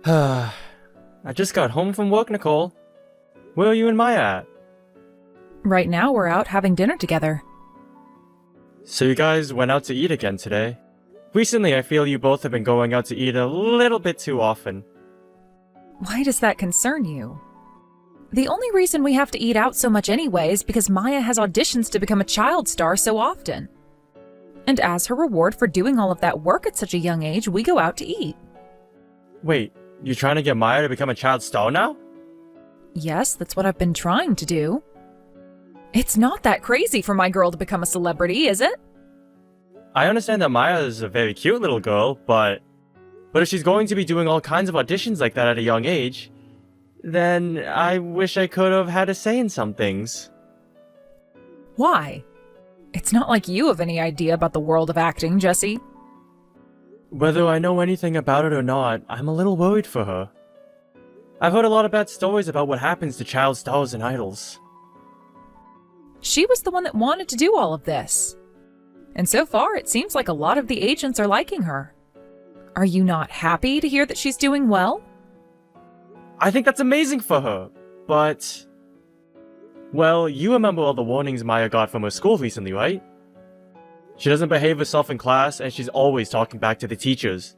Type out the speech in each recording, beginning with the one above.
I just got home from work, Nicole. Where are you and Maya at? Right now we're out having dinner together. So you guys went out to eat again today? Recently, I feel you both have been going out to eat a little bit too often. Why does that concern you? The only reason we have to eat out so much anyway is because Maya has auditions to become a child star so often. And as her reward for doing all of that work at such a young age, we go out to eat. Wait, you're trying to get Maya to become a child star now? Yes, that's what I've been trying to do. It's not that crazy for my girl to become a celebrity, is it? I understand that Maya is a very cute little girl, but if she's going to be doing all kinds of auditions like that at a young age, then I wish I could have had a say in some things. Why? It's not like you have any idea about the world of acting, Jesse. Whether I know anything about it or not, I'm a little worried for her. I've heard a lot of bad stories about what happens to child stars and idols. She was the one that wanted to do all of this. And so far, it seems like a lot of the agents are liking her. Are you not happy to hear that she's doing well? I think that's amazing for her, but... Well, you remember all the warnings Maya got from her school recently, right? She doesn't behave herself in class, and she's always talking back to the teachers.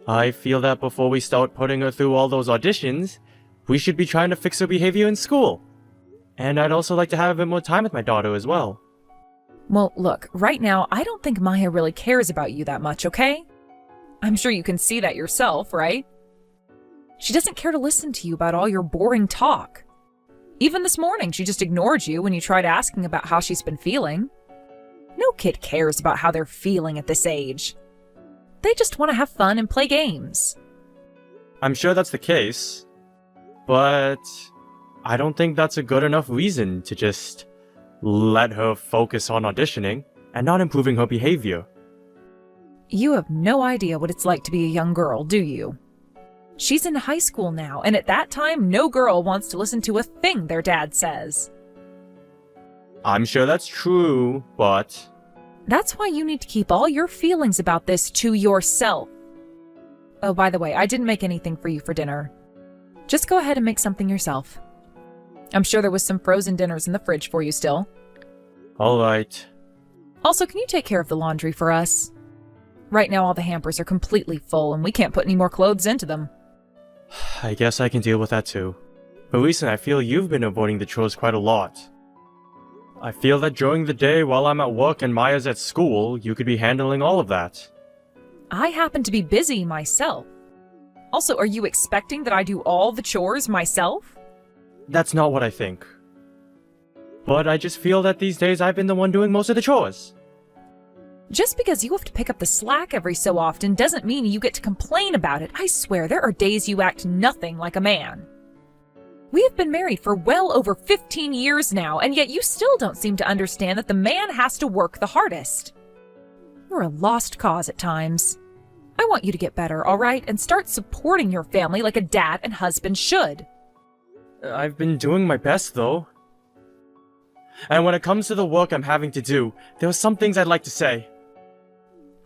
I feel that before we start putting her through all those auditions, we should be trying to fix her behavior in school. And I'd also like to have a bit more time with my daughter as well. Well, look, right now, I don't think Maya really cares about you that much, okay? I'm sure you can see that yourself, right? She doesn't care to listen to you about all your boring talk. Even this morning, she just ignored you when you tried asking about how she's been feeling. No kid cares about how they're feeling at this age. They just want to have fun and play games. I'm sure that's the case, but I don't think that's a good enough reason to just let her focus on auditioning and not improving her behavior. You have no idea what it's like to be a young girl, do you? She's in high school now, and at that time, no girl wants to listen to a thing their dad says. I'm sure that's true, but... That's why you need to keep all your feelings about this to yourself. Oh, by the way, I didn't make anything for you for dinner. Just go ahead and make something yourself. I'm sure there was some frozen dinners in the fridge for you still. Alright. Also, can you take care of the laundry for us? Right now all the hampers are completely full and we can't put any more clothes into them. I guess I can deal with that too. But recently I feel you've been avoiding the chores quite a lot. I feel that during the day while I'm at work and Maya's at school, you could be handling all of that. I happen to be busy myself. Also, are you expecting that I do all the chores myself? That's not what I think. But I just feel that these days I've been the one doing most of the chores. Just because you have to pick up the slack every so often doesn't mean you get to complain about it. I swear, there are days you act nothing like a man. We have been married for well over 15 years now, and yet you still don't seem to understand that the man has to work the hardest. You're a lost cause at times. I want you to get better, all right? And start supporting your family like a dad and husband should. I've been doing my best, though. And when it comes to the work I'm having to do, there are some things I'd like to say.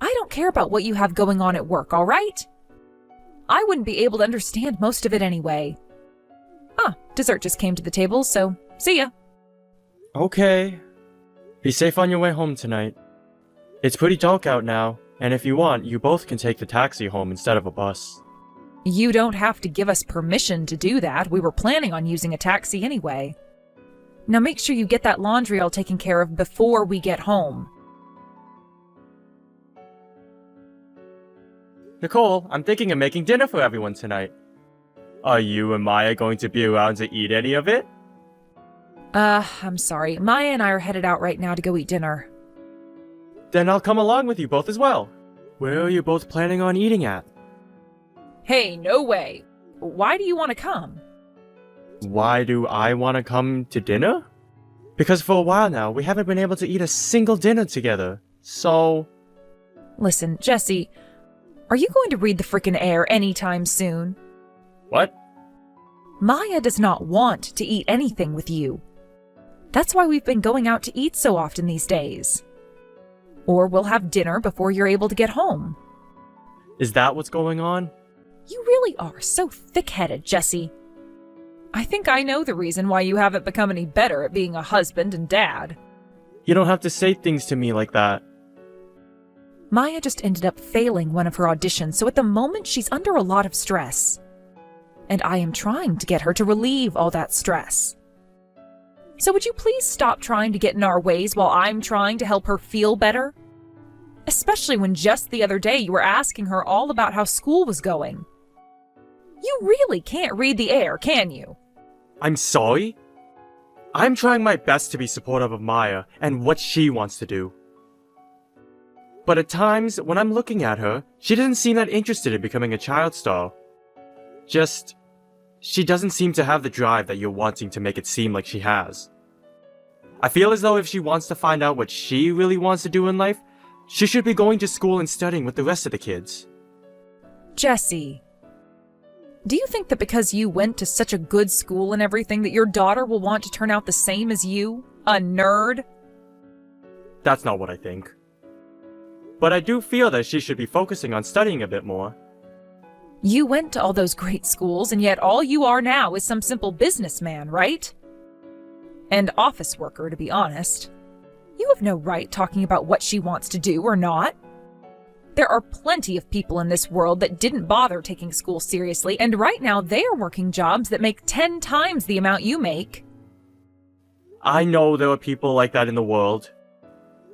I don't care about what you have going on at work, all right? I wouldn't be able to understand most of it anyway. Ah, dessert just came to the table, so see ya. Okay. Be safe on your way home tonight. It's pretty dark out now, and if you want, you both can take the taxi home instead of a bus. You don't have to give us permission to do that. We were planning on using a taxi anyway. Now make sure you get that laundry all taken care of before we get home. Nicole, I'm thinking of making dinner for everyone tonight. Are you and Maya going to be around to eat any of it? I'm sorry. Maya and I are headed out right now to go eat dinner. Then I'll come along with you both as well. Where are you both planning on eating at? Hey, no way. Why do you want to come? Why do I want to come to dinner? Because for a while now, we haven't been able to eat a single dinner together, so... Listen, Jesse, are you going to read the frickin' air anytime soon? What? Maya does not want to eat anything with you. That's why we've been going out to eat so often these days. Or we'll have dinner before you're able to get home. Is that what's going on? You really are so thick-headed, Jesse. I think I know the reason why you haven't become any better at being a husband and dad. You don't have to say things to me like that. Maya just ended up failing one of her auditions, so at the moment she's under a lot of stress. And I am trying to get her to relieve all that stress. So would you please stop trying to get in our ways while I'm trying to help her feel better? Especially when just the other day you were asking her all about how school was going. You really can't read the air, can you? I'm sorry? I'm trying my best to be supportive of Maya and what she wants to do. But at times, when I'm looking at her, she doesn't seem that interested in becoming a child star. She doesn't seem to have the drive that you're wanting to make it seem like she has. I feel as though if she wants to find out what she really wants to do in life, she should be going to school and studying with the rest of the kids. Jesse, do you think that because you went to such a good school and everything that your daughter will want to turn out the same as you? A nerd? That's not what I think. But I do feel that she should be focusing on studying a bit more. You went to all those great schools, and yet all you are now is some simple businessman, right? And office worker, to be honest. You have no right talking about what she wants to do or not. There are plenty of people in this world that didn't bother taking school seriously, and right now they are working jobs that make 10 times the amount you make. I know there are people like that in the world,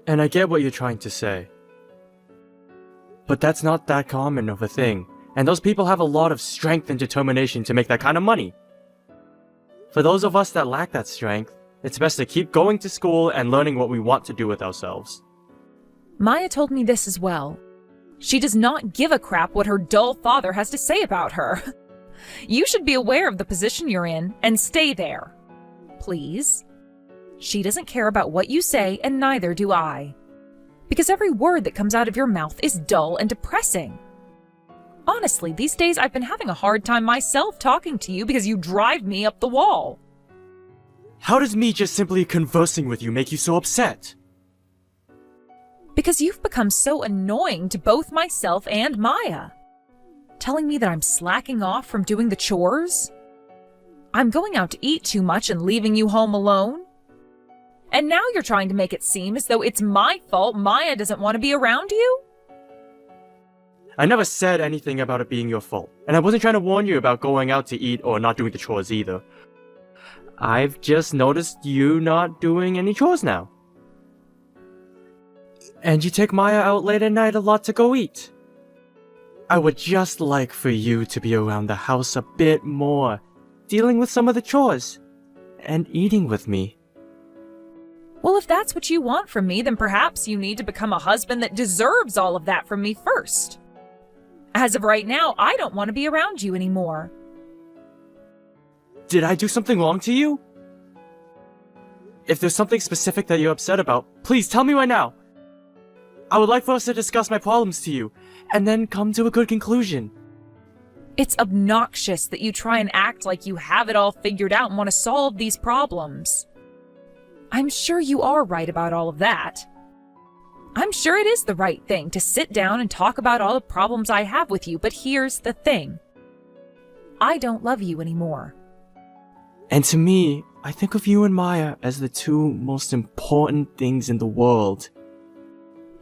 and I get what you're trying to say. But that's not that common of a thing, and those people have a lot of strength and determination to make that kind of money. For those of us that lack that strength, it's best to keep going to school and learning what we want to do with ourselves. Maya told me this as well. She does not give a crap what her dull father has to say about her. You should be aware of the position you're in and stay there. Please. She doesn't care about what you say, and neither do I. Because every word that comes out of your mouth is dull and depressing. Honestly, these days I've been having a hard time myself talking to you because you drive me up the wall. How does me just simply conversing with you make you so upset? Because you've become so annoying to both myself and Maya. Telling me that I'm slacking off from doing the chores? I'm going out to eat too much and leaving you home alone? And now you're trying to make it seem as though it's my fault Maya doesn't want to be around you? I never said anything about it being your fault, and I wasn't trying to warn you about going out to eat or not doing the chores either. I've just noticed you not doing any chores now. And you take Maya out late at night a lot to go eat. I would just like for you to be around the house a bit more, dealing with some of the chores, and eating with me. Well, if that's what you want from me, then perhaps you need to become a husband that deserves all of that from me first. As of right now, I don't want to be around you anymore. Did I do something wrong to you? If there's something specific that you're upset about, please tell me right now. I would like for us to discuss my problems to you, and then come to a good conclusion. It's obnoxious that you try and act like you have it all figured out and want to solve these problems. I'm sure you are right about all of that. I'm sure it is the right thing to sit down and talk about all the problems I have with you, but here's the thing. I don't love you anymore. And to me, I think of you and Maya as the two most important things in the world.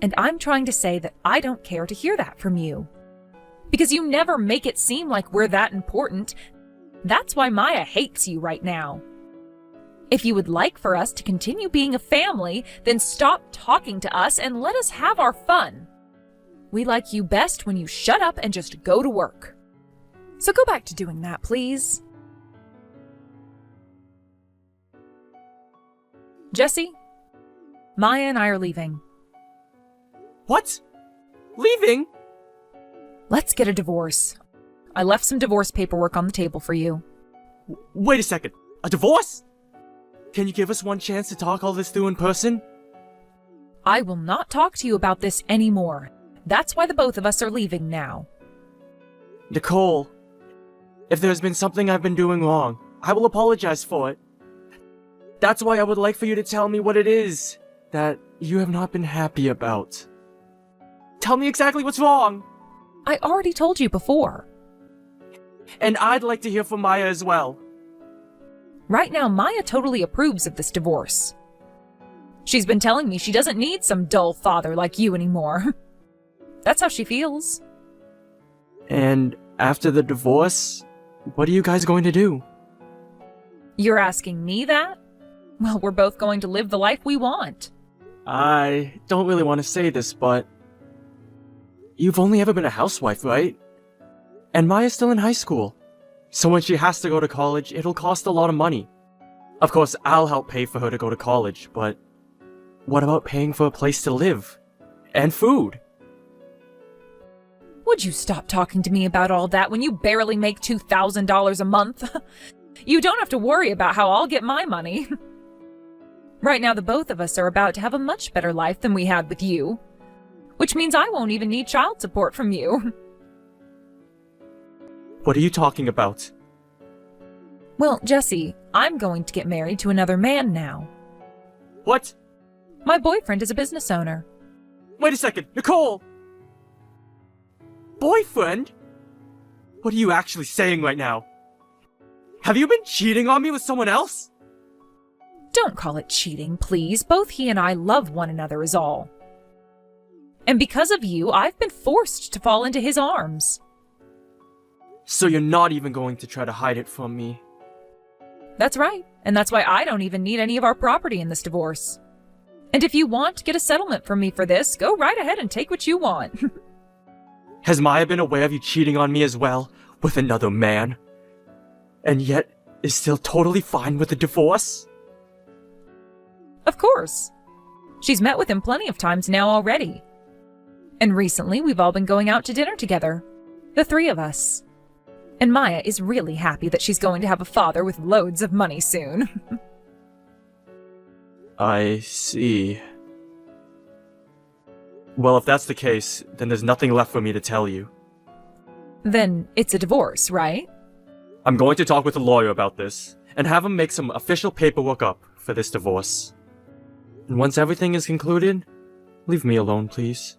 And I'm trying to say that I don't care to hear that from you. Because you never make it seem like we're that important. That's why Maya hates you right now. If you would like for us to continue being a family, then stop talking to us and let us have our fun. We like you best when you shut up and just go to work. So go back to doing that, please. Jesse, Maya and I are leaving. What? Leaving? Let's get a divorce. I left some divorce paperwork on the table for you. Wait a second. A divorce? Can you give us one chance to talk all this through in person? I will not talk to you about this anymore. That's why the both of us are leaving now. Nicole, if there's been something I've been doing wrong, I will apologize for it. That's why I would like for you to tell me what it is that you have not been happy about. Tell me exactly what's wrong. I already told you before. And I'd like to hear from Maya as well. Right now, Maya totally approves of this divorce. She's been telling me she doesn't need some dull father like you anymore. That's how she feels. And after the divorce, what are you guys going to do? You're asking me that? Well, we're both going to live the life we want. I don't really want to say this, but you've only ever been a housewife, right? And Maya's still in high school. So when she has to go to college, it'll cost a lot of money. Of course, I'll help pay for her to go to college, but what about paying for a place to live? And food? Would you stop talking to me about all that when you barely make $2,000 a month? You don't have to worry about how I'll get my money. Right now, the both of us are about to have a much better life than we had with you. Which means I won't even need child support from you. What are you talking about? Well, Jesse, I'm going to get married to another man now. What? My boyfriend is a business owner. Wait a second, Nicole! Boyfriend? What are you actually saying right now? Have you been cheating on me with someone else? Don't call it cheating, please. Both he and I love one another is all. And because of you, I've been forced to fall into his arms. So you're not even going to try to hide it from me? That's right, and that's why I don't even need any of our property in this divorce. And if you want to get a settlement from me for this, go right ahead and take what you want. Has Maya been aware of you cheating on me as well, with another man? And yet, is still totally fine with the divorce? Of course. She's met with him plenty of times now already. And recently, we've all been going out to dinner together. The three of us. And Maya is really happy that she's going to have a father with loads of money soon. I see. Well, if that's the case, then there's nothing left for me to tell you. Then it's a divorce, right? I'm going to talk with a lawyer about this, and have him make some official paperwork up for this divorce. And once everything is concluded, leave me alone, please.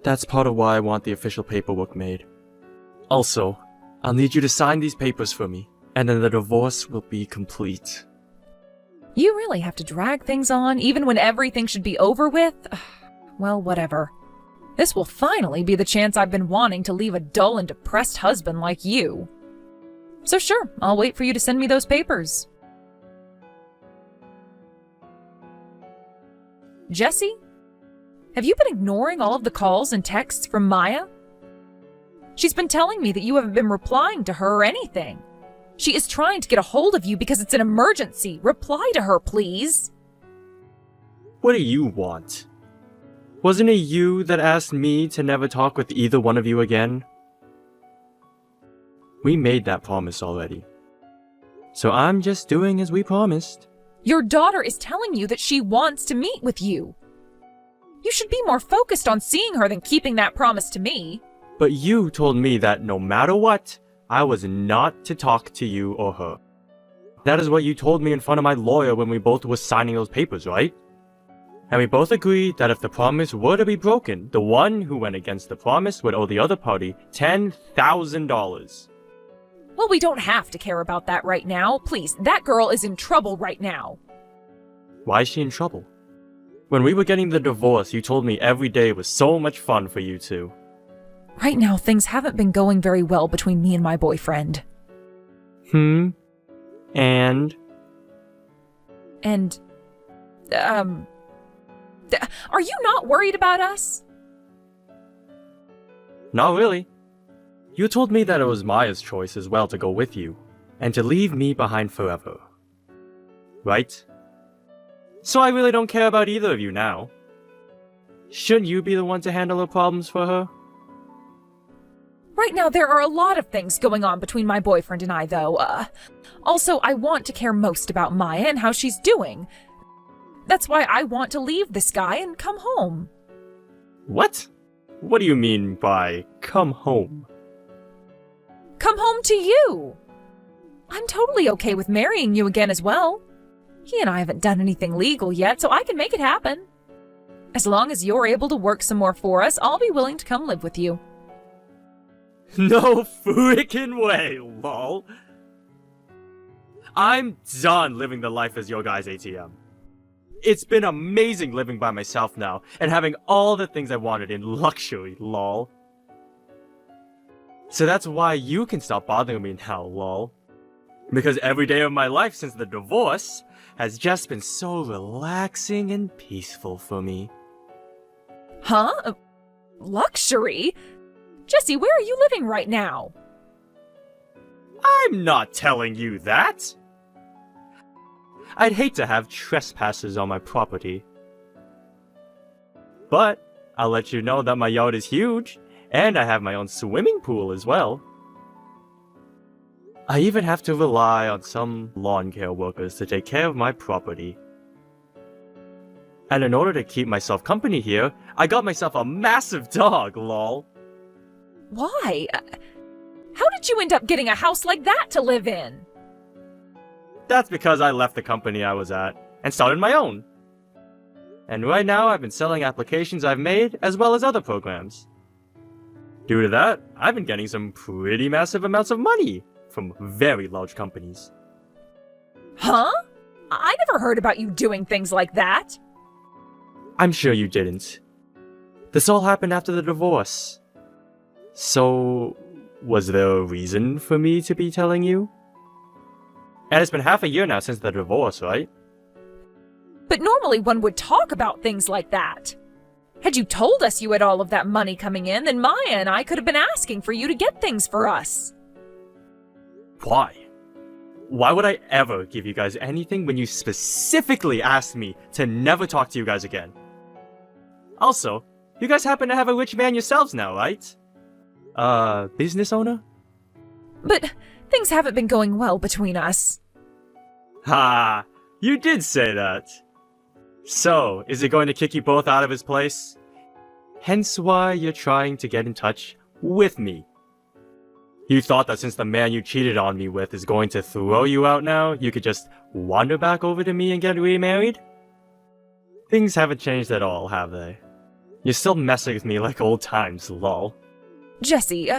That's part of why I want the official paperwork made. Also, I'll need you to sign these papers for me, and then the divorce will be complete. You really have to drag things on, even when everything should be over with? Well, whatever. This will finally be the chance I've been wanting to leave a dull and depressed husband like you. So sure, I'll wait for you to send me those papers. Jesse? Have you been ignoring all of the calls and texts from Maya? She's been telling me that you haven't been replying to her or anything. She is trying to get a hold of you because it's an emergency. Reply to her, please. What do you want? Wasn't it you that asked me to never talk with either one of you again? We made that promise already. So I'm just doing as we promised. Your daughter is telling you that she wants to meet with you. You should be more focused on seeing her than keeping that promise to me. But you told me that no matter what, I was not to talk to you or her. That is what you told me in front of my lawyer when we both were signing those papers, right? And we both agreed that if the promise were to be broken, the one who went against the promise would owe the other party $10,000. Well, we don't have to care about that right now. Please, that girl is in trouble right now. Why is she in trouble? When we were getting the divorce, you told me every day was so much fun for you two. Right now, things haven't been going very well between me and my boyfriend. And? Are you not worried about us? Not really. You told me that it was Maya's choice as well to go with you, and to leave me behind forever. Right? So I really don't care about either of you now. Shouldn't you be the one to handle her problems for her? Right now, there are a lot of things going on between my boyfriend and I, though. Also, I want to care most about Maya and how she's doing. That's why I want to leave this guy and come home. What? What do you mean by come home? Come home to you! I'm totally okay with marrying you again as well. He and I haven't done anything legal yet, so I can make it happen. As long as you're able to work some more for us, I'll be willing to come live with you. No freaking way, lol. I'm done living the life as your guy's ATM. It's been amazing living by myself now, and having all the things I wanted in luxury, lol. So that's why you can stop bothering me now, lol. Because every day of my life since the divorce has just been so relaxing and peaceful for me. Huh? Luxury? Jesse, where are you living right now? I'm not telling you that! I'd hate to have trespassers on my property. But I'll let you know that my yard is huge, and I have my own swimming pool as well. I even have to rely on some lawn care workers to take care of my property. And in order to keep myself company here, I got myself a massive dog, lol. Why? How did you end up getting a house like that to live in? That's because I left the company I was at and started my own. And right now I've been selling applications I've made as well as other programs. Due to that, I've been getting some pretty massive amounts of money from very large companies. Huh? I never heard about you doing things like that. I'm sure you didn't. This all happened after the divorce. So, was there a reason for me to be telling you? And it's been half a year now since the divorce, right? But normally one would talk about things like that. Had you told us you had all of that money coming in, then Maya and I could have been asking for you to get things for us. Why? Why would I ever give you guys anything when you specifically asked me to never talk to you guys again? Also, you guys happen to have a rich man yourselves now, right? Business owner? But things haven't been going well between us. Ha! You did say that. So, is it going to kick you both out of his place? Hence why you're trying to get in touch with me. You thought that since the man you cheated on me with is going to throw you out now, you could just wander back over to me and get remarried? Things haven't changed at all, have they? You're still messing with me like old times, lol. Jesse,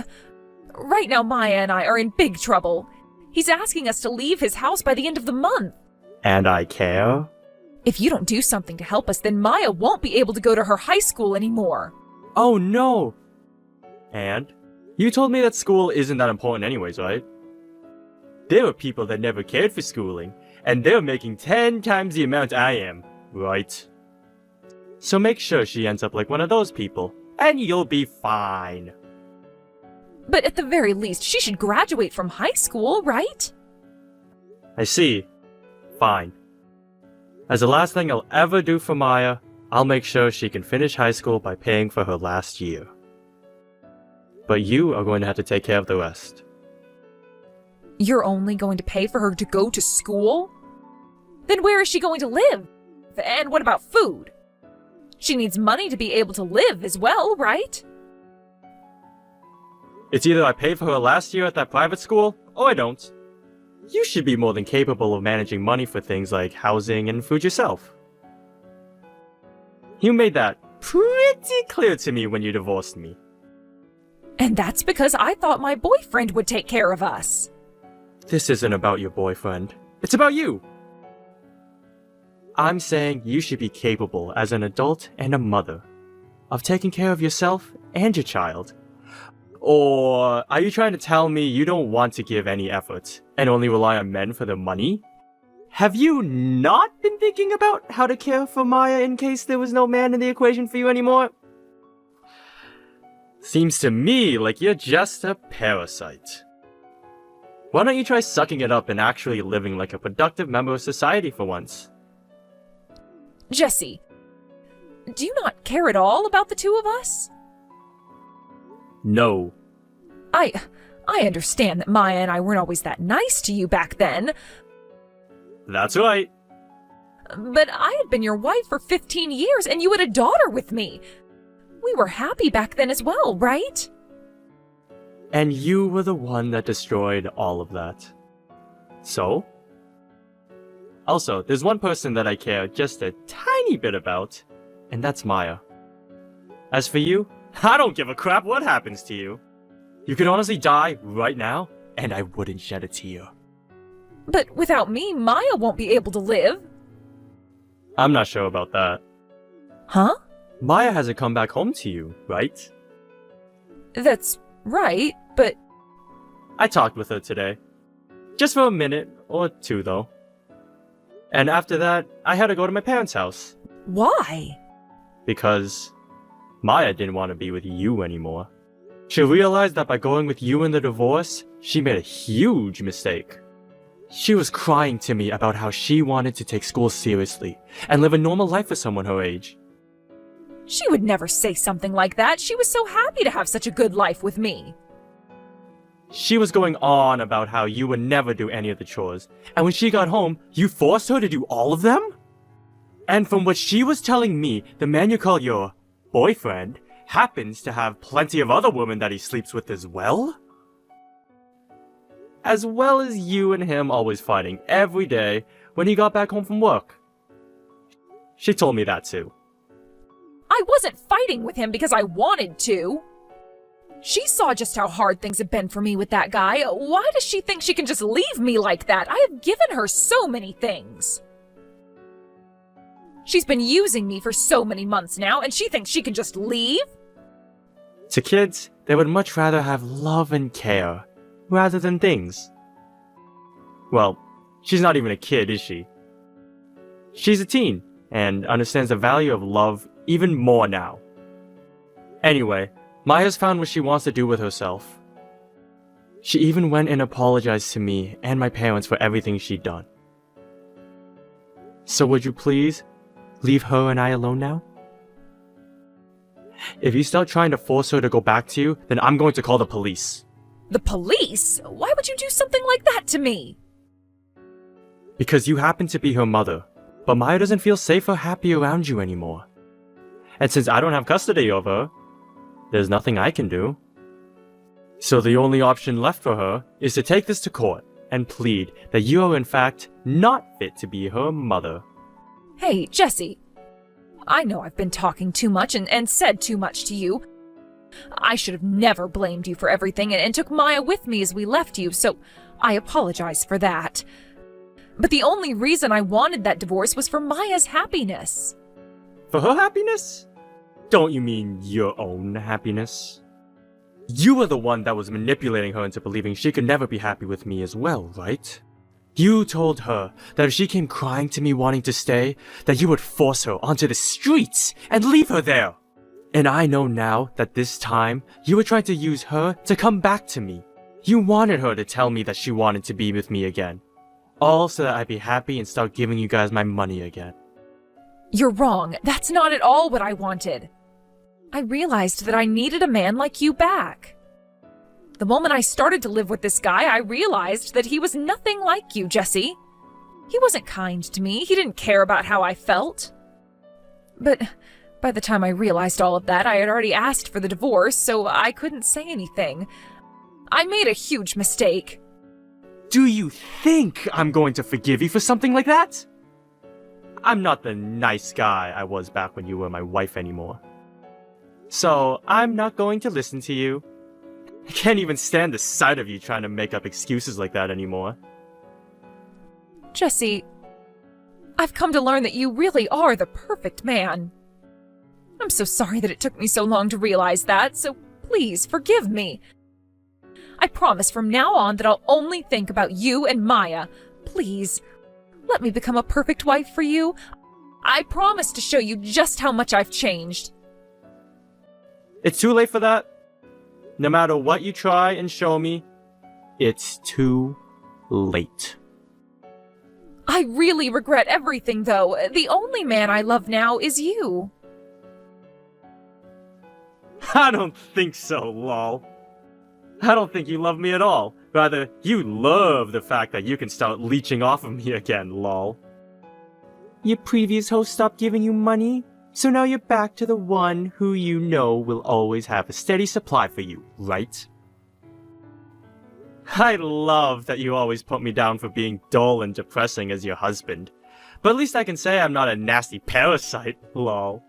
right now Maya and I are in big trouble. He's asking us to leave his house by the end of the month. And I care? If you don't do something to help us, then Maya won't be able to go to her high school anymore. Oh no! And? You told me that school isn't that important anyways, right? There are people that never cared for schooling, and they're making 10 times the amount I am, right? So make sure she ends up like one of those people, and you'll be fine. But at the very least, she should graduate from high school, right? I see. Fine. As the last thing I'll ever do for Maya, I'll make sure she can finish high school by paying for her last year. But you are going to have to take care of the rest. You're only going to pay for her to go to school? Then where is she going to live? And what about food? She needs money to be able to live as well, right? It's either I pay for her last year at that private school, or I don't. You should be more than capable of managing money for things like housing and food yourself. You made that pretty clear to me when you divorced me. And that's because I thought my boyfriend would take care of us. This isn't about your boyfriend. It's about you. I'm saying you should be capable as an adult and a mother of taking care of yourself and your child. Or are you trying to tell me you don't want to give any effort and only rely on men for their money? Have you not been thinking about how to care for Maya in case there was no man in the equation for you anymore? Seems to me like you're just a parasite. Why don't you try sucking it up and actually living like a productive member of society for once? Jesse, do you not care at all about the two of us? No. I understand that Maya and I weren't always that nice to you back then. That's right. But I had been your wife for 15 years and you had a daughter with me. We were happy back then as well, right? And you were the one that destroyed all of that. So? Also, there's one person that I care just a tiny bit about, and that's Maya. As for you, I don't give a crap what happens to you. You could honestly die right now, and I wouldn't shed a tear. But without me, Maya won't be able to live. I'm not sure about that. Huh? Maya hasn't come back home to you, right? That's right, but I talked with her today. Just for a minute or two, though. And after that, I had to go to my parents' house. why? Because Maya didn't want to be with you anymore. She realized that by going with you in the divorce, she made a huge mistake. She was crying to me about how she wanted to take school seriously and live a normal life for someone her age. She would never say something like that. She was so happy to have such a good life with me. She was going on about how you would never do any of the chores, and when she got home, you forced her to do all of them? And from what she was telling me, the man you call your boyfriend happens to have plenty of other women that he sleeps with as well? As well as you and him always fighting every day when he got back home from work. She told me that too. I wasn't fighting with him because I wanted to. She saw just how hard things have been for me with that guy. Why does she think she can just leave me like that? I have given her so many things. She's been using me for so many months now, and she thinks she can just leave? To kids, they would much rather have love and care, rather than things. Well, she's not even a kid, is she? She's a teen, and understands the value of love even more now. Anyway, Maya's found what she wants to do with herself. She even went and apologized to me and my parents for everything she'd done. So would you please leave her and I alone now? If you start trying to force her to go back to you, then I'm going to call the police. The police? Why would you do something like that to me? Because you happen to be her mother, but Maya doesn't feel safe or happy around you anymore. And since I don't have custody of her, there's nothing I can do. So the only option left for her is to take this to court and plead that you are in fact not fit to be her mother. Hey, Jesse. I know I've been talking too much and said too much to you. I should have never blamed you for everything and took Maya with me as we left you, so I apologize for that. But the only reason I wanted that divorce was for Maya's happiness. For her happiness? Don't you mean your own happiness? You were the one that was manipulating her into believing she could never be happy with me as well, right? You told her that if she came crying to me wanting to stay, that you would force her onto the streets and leave her there. And I know now that this time, you were trying to use her to come back to me. You wanted her to tell me that she wanted to be with me again. All so that I'd be happy and start giving you guys my money again. You're wrong. That's not at all what I wanted. I realized that I needed a man like you back. The moment I started to live with this guy, I realized that he was nothing like you, Jesse. He wasn't kind to me. He didn't care about how I felt. But by the time I realized all of that, I had already asked for the divorce, so I couldn't say anything. I made a huge mistake. Do you think I'm going to forgive you for something like that? I'm not the nice guy I was back when you were my wife anymore. So I'm not going to listen to you. I can't even stand the sight of you trying to make up excuses like that anymore. Jesse, I've come to learn that you really are the perfect man. I'm so sorry that it took me so long to realize that, so please forgive me. I promise from now on that I'll only think about you and Maya. Please, let me become a perfect wife for you. I promise to show you just how much I've changed. It's too late for that. No matter what you try and show me, it's too late. I really regret everything, though. The only man I love now is you. I don't think so, lol. I don't think you love me at all. Rather, you love the fact that you can start leeching off of me again, lol. Your previous host stopped giving you money, so now you're back to the one who you know will always have a steady supply for you, right? I love that you always put me down for being dull and depressing as your husband. But at least I can say I'm not a nasty parasite, lol.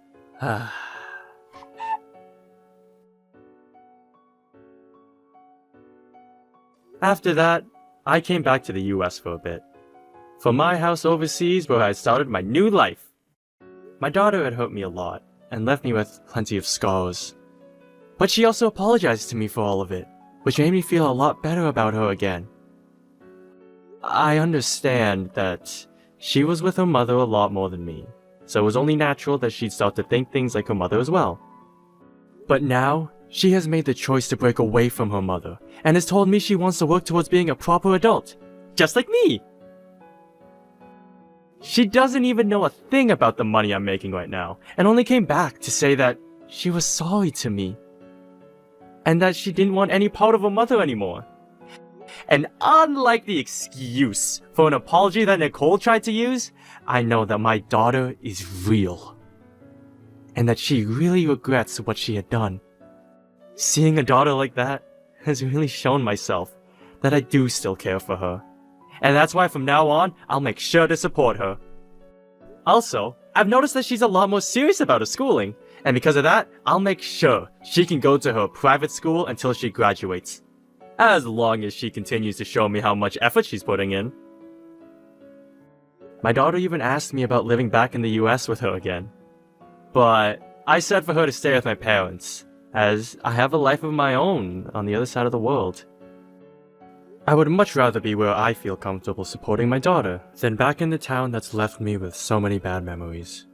After that, I came back to the US for a bit. From my house overseas where I had started my new life. My daughter had hurt me a lot and left me with plenty of scars. But she also apologized to me for all of it, which made me feel a lot better about her again. I understand that she was with her mother a lot more than me, so it was only natural that she'd start to think things like her mother as well. But now, she has made the choice to break away from her mother, and has told me she wants to work towards being a proper adult, just like me! She doesn't even know a thing about the money I'm making right now, and only came back to say that she was sorry to me, and that she didn't want any part of her mother anymore. And unlike the excuse for an apology that Nicole tried to use, I know that my daughter is real. And that she really regrets what she had done. Seeing a daughter like that has really shown myself that I do still care for her. And that's why from now on, I'll make sure to support her. Also, I've noticed that she's a lot more serious about her schooling. And because of that, I'll make sure she can go to her private school until she graduates. As long as she continues to show me how much effort she's putting in. My daughter even asked me about living back in the US with her again. But I said for her to stay with my parents, as I have a life of my own on the other side of the world. I would much rather be where I feel comfortable supporting my daughter than back in the town that's left me with so many bad memories.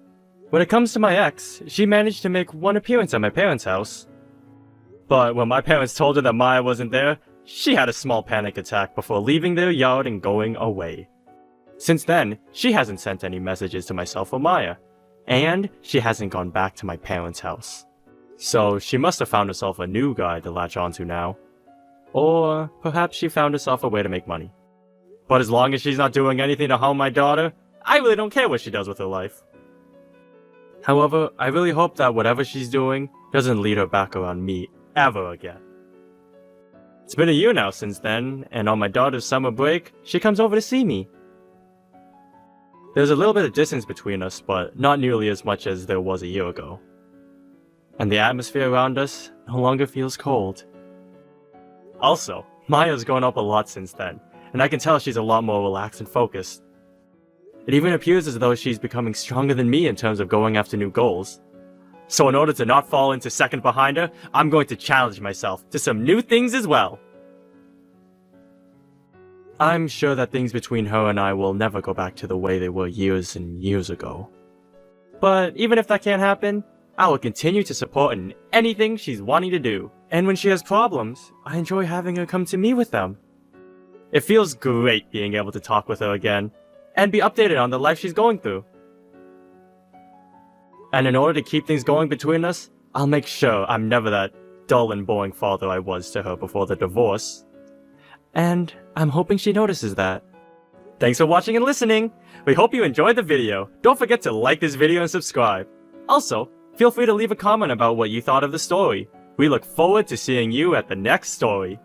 When it comes to my ex, she managed to make one appearance at my parents' house. But when my parents told her that Maya wasn't there, she had a small panic attack before leaving their yard and going away. Since then, she hasn't sent any messages to myself or Maya, and she hasn't gone back to my parents' house. So she must have found herself a new guy to latch onto now. Or perhaps she found herself a way to make money. But as long as she's not doing anything to harm my daughter, I really don't care what she does with her life. However, I really hope that whatever she's doing doesn't lead her back around me ever again. It's been a year now since then, and on my daughter's summer break, she comes over to see me. There's a little bit of distance between us, but not nearly as much as there was a year ago. And the atmosphere around us no longer feels cold. Also, Maya's grown up a lot since then, and I can tell she's a lot more relaxed and focused. It even appears as though she's becoming stronger than me in terms of going after new goals. So in order to not fall into second behind her, I'm going to challenge myself to some new things as well. I'm sure that things between her and I will never go back to the way they were years and years ago. But even if that can't happen, I will continue to support in anything she's wanting to do. And when she has problems, I enjoy having her come to me with them. It feels great being able to talk with her again, and be updated on the life she's going through. And in order to keep things going between us, I'll make sure I'm never that dull and boring father I was to her before the divorce. And I'm hoping she notices that. Thanks for watching and listening! We hope you enjoyed the video. Don't forget to like this video and subscribe. Also, feel free to leave a comment about what you thought of the story. We look forward to seeing you at the next story.